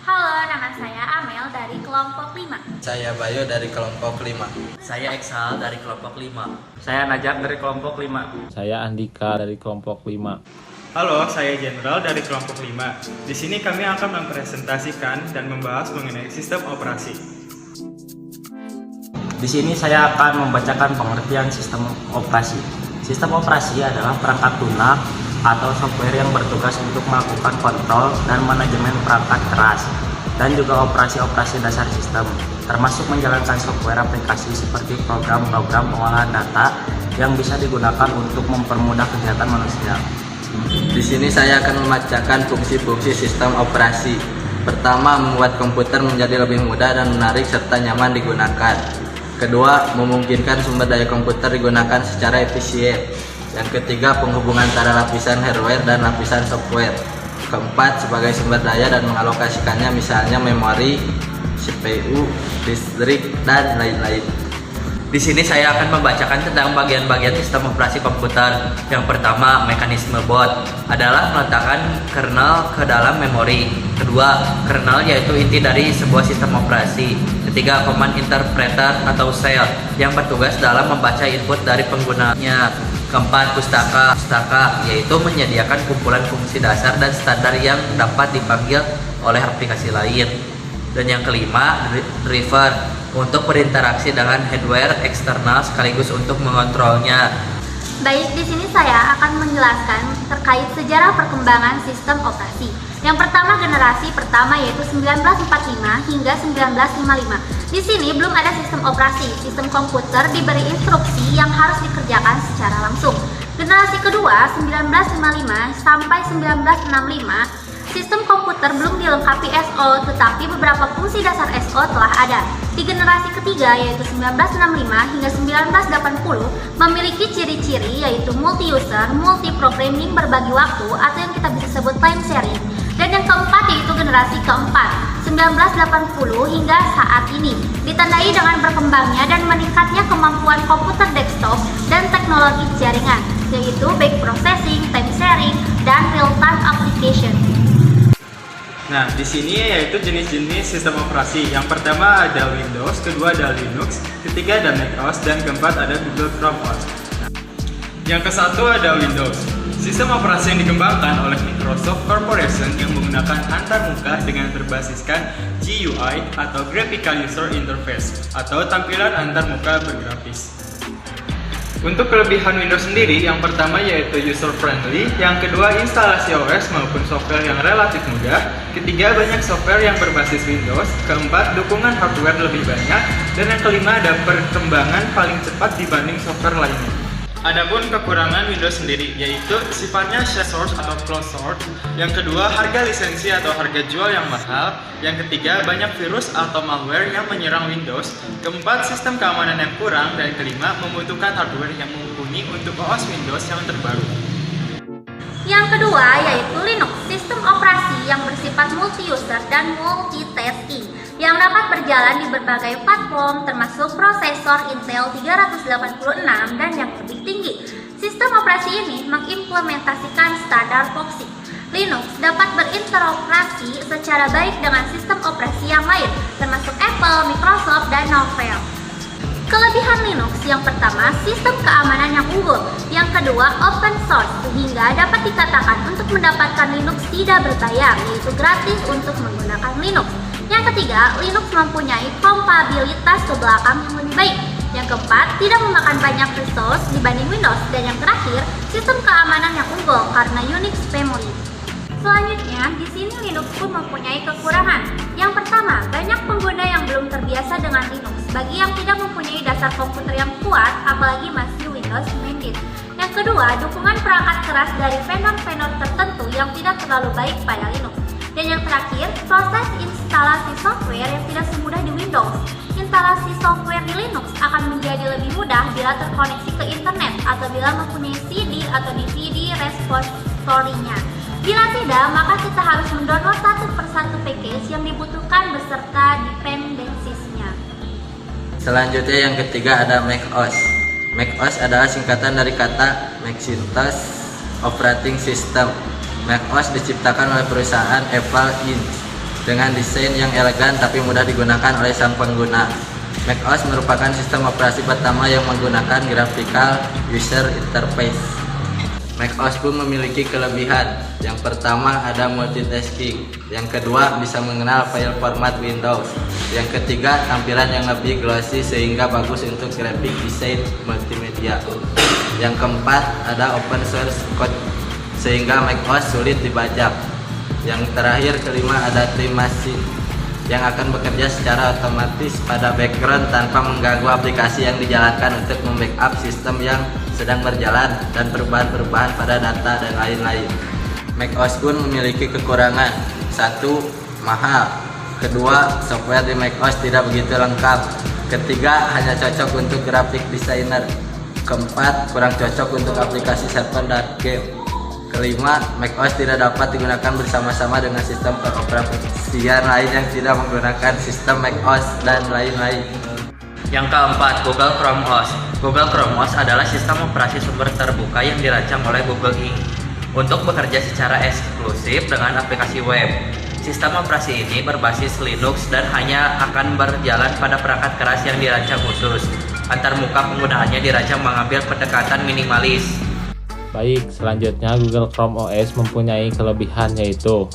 Halo, nama saya Amel dari kelompok 5. Saya Bayo dari kelompok 5. Saya Eksal dari kelompok 5. Saya Najak dari kelompok 5. Saya Andika dari kelompok 5. Halo, saya Jenderal dari kelompok 5. Di sini kami akan mempresentasikan dan membahas mengenai sistem operasi. Di sini saya akan membacakan pengertian sistem operasi. Sistem operasi adalah perangkat lunak atau software yang bertugas untuk melakukan kontrol dan manajemen perangkat keras dan juga operasi-operasi dasar sistem, termasuk menjalankan software aplikasi seperti program-program pengolahan data yang bisa digunakan untuk mempermudah kegiatan manusia. Di sini saya akan membacakan fungsi-fungsi sistem operasi. Pertama, membuat komputer menjadi lebih mudah dan menarik serta nyaman digunakan. Kedua, memungkinkan sumber daya komputer digunakan secara efisien. Yang ketiga, penghubungan antara lapisan hardware dan lapisan software. Keempat, sebagai sumber daya dan mengalokasikannya, misalnya memori, CPU, listrik, dan lain-lain. Di sini saya akan membacakan tentang bagian-bagian sistem operasi komputer. Yang pertama, mekanisme boot adalah meletakkan kernel ke dalam memori. Kedua, kernel yaitu inti dari sebuah sistem operasi. Ketiga, command interpreter atau shell yang bertugas dalam membaca input dari penggunanya. Keempat, pustaka yaitu menyediakan kumpulan fungsi dasar dan standar yang dapat dipanggil oleh aplikasi lain. Dan yang kelima, driver untuk berinteraksi dengan hardware eksternal sekaligus untuk mengontrolnya. Baik, di sini saya akan menjelaskan terkait sejarah perkembangan sistem operasi. Yang pertama, generasi pertama yaitu 1945 hingga 1955. Di sini belum ada sistem operasi. Sistem komputer diberi instruksi yang harus dikerjakan secara langsung. Generasi kedua 1955 sampai 1965, sistem komputer belum dilengkapi SO, tetapi beberapa fungsi dasar SO telah ada. Di generasi ketiga yaitu 1965 hingga 1980 memiliki ciri-ciri yaitu multi-user, multi-programming berbagi waktu atau yang kita bisa sebut time sharing. Dan yang keempat yaitu generasi keempat 1980 hingga saat ini ditandai dengan berkembangnya dan meningkatnya kemampuan komputer desktop dan teknologi jaringan yaitu back processing, time sharing, dan real-time application. Nah, di sini yaitu jenis-jenis sistem operasi. Yang pertama ada Windows, kedua ada Linux, ketiga ada macOS, dan keempat ada Google Chrome OS. Yang kesatu ada Windows. Sistem operasi yang dikembangkan oleh Microsoft Corporation yang menggunakan antarmuka dengan berbasiskan GUI atau Graphical User Interface atau tampilan antarmuka bergrafis. Untuk kelebihan Windows sendiri, yang pertama yaitu user friendly, yang kedua instalasi OS maupun software yang relatif mudah, ketiga banyak software yang berbasis Windows, keempat dukungan hardware lebih banyak, dan yang kelima ada perkembangan paling cepat dibanding software lainnya. Adapun kekurangan Windows sendiri yaitu sifatnya share source atau closed source, yang kedua harga lisensi atau harga jual yang mahal, yang ketiga banyak virus atau malware yang menyerang Windows, keempat sistem keamanan yang kurang, dan kelima membutuhkan hardware yang mumpuni untuk OS Windows yang terbaru. Yang kedua yaitu Linux, sistem operasi yang bersifat multi-user dan multitasking yang dapat berjalan di berbagai platform termasuk prosesor Intel 386 dan yang lebih tinggi. Sistem operasi ini mengimplementasikan standar POSIX. Linux dapat berinteroperasi secara baik dengan sistem operasi yang lain termasuk Apple, Microsoft, dan Novell. Kelebihan Linux yang pertama, sistem keamanan yang unggul. Yang kedua, open source, sehingga dapat dikatakan untuk mendapatkan Linux tidak berbayar, yaitu gratis untuk menggunakan Linux. Yang ketiga, Linux mempunyai kompatibilitas ke belakang yang lebih baik. Yang keempat, tidak memakan banyak resource dibanding Windows. Dan yang terakhir, sistem keamanan yang unggul karena Unix family. Selanjutnya, di sini Linux pun mempunyai kekurangan. Yang pertama, banyak pengguna yang belum terbiasa dengan Linux. Bagi yang tidak mempunyai dasar komputer yang kuat, apalagi masih Windows Mint. Yang kedua, dukungan perangkat keras dari vendor-vendor tertentu yang tidak terlalu baik pada Linux. Dan yang terakhir, proses instalasi software yang tidak semudah di Windows. Instalasi software di Linux akan menjadi lebih mudah bila terkoneksi ke internet atau bila mempunyai CD atau DVD repository-nya. Bila tidak, maka kita harus mendownload satu persatu package yang dibutuhkan beserta dependensiesnya. Selanjutnya yang ketiga ada macOS. macOS adalah singkatan dari kata Macintosh Operating System. macOS diciptakan oleh perusahaan Apple Inc. dengan desain yang elegan tapi mudah digunakan oleh sang pengguna. macOS merupakan sistem operasi pertama yang menggunakan graphical user interface. macOS pun memiliki kelebihan. Yang pertama ada multitasking, yang kedua bisa mengenal file format Windows, yang ketiga tampilan yang lebih glossy sehingga bagus untuk graphic design multimedia, yang keempat ada open source code sehingga macOS sulit dibajak, yang terakhir kelima ada time machine yang akan bekerja secara otomatis pada background tanpa mengganggu aplikasi yang dijalankan untuk membackup sistem yang sedang berjalan dan perubahan-perubahan pada data dan lain-lain. macOS pun memiliki kekurangan. 1. Mahal. Kedua, software di macOS tidak begitu lengkap. Ketiga, hanya cocok untuk graphic designer. Keempat, kurang cocok untuk aplikasi server dan game. Kelima, macOS tidak dapat digunakan bersama-sama dengan sistem peroperasian lain yang tidak menggunakan sistem macOS dan lain-lain. Yang keempat, Google Chrome OS. Google Chrome OS adalah sistem operasi sumber terbuka yang dirancang oleh Google Inc. untuk bekerja secara eksklusif dengan aplikasi web. Sistem operasi ini berbasis Linux dan hanya akan berjalan pada perangkat keras yang dirancang khusus. Antarmuka penggunaannya dirancang mengambil pendekatan minimalis. Baik, selanjutnya Google Chrome OS mempunyai kelebihan yaitu: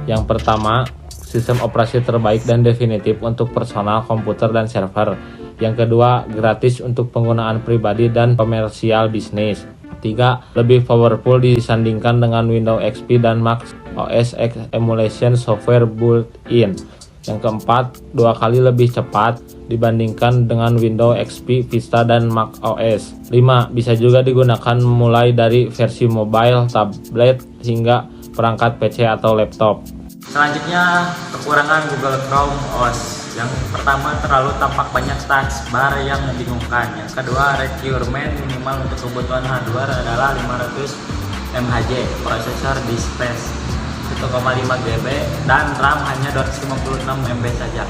yang pertama, sistem operasi terbaik dan definitif untuk personal komputer dan server. Yang kedua, gratis untuk penggunaan pribadi dan komersial bisnis. 3. Lebih powerful disandingkan dengan Windows XP dan Mac OS X emulation software built-in. Yang keempat, 2 kali lebih cepat dibandingkan dengan Windows XP, Vista, dan Mac OS. 5. Bisa juga digunakan mulai dari versi mobile, tablet, hingga perangkat PC atau laptop. Selanjutnya, kekurangan Google Chrome OS. Yang pertama, terlalu tampak banyak taskbar yang membingungkan. Yang kedua, requirement minimal untuk kebutuhan hardware adalah 500 mHz, prosesor di space 1,5 GB, dan RAM hanya 256 MB saja.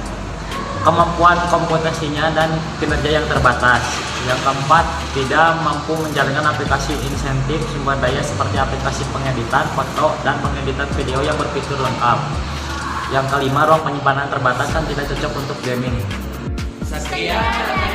Kemampuan komputasinya dan kinerja yang terbatas. Yang keempat, tidak mampu menjalankan aplikasi insentif sumber daya seperti aplikasi pengeditan foto dan pengeditan video yang berfitur lengkap. Yang kelima, ruang penyimpanan terbatas dan tidak cocok untuk gaming. Sekian.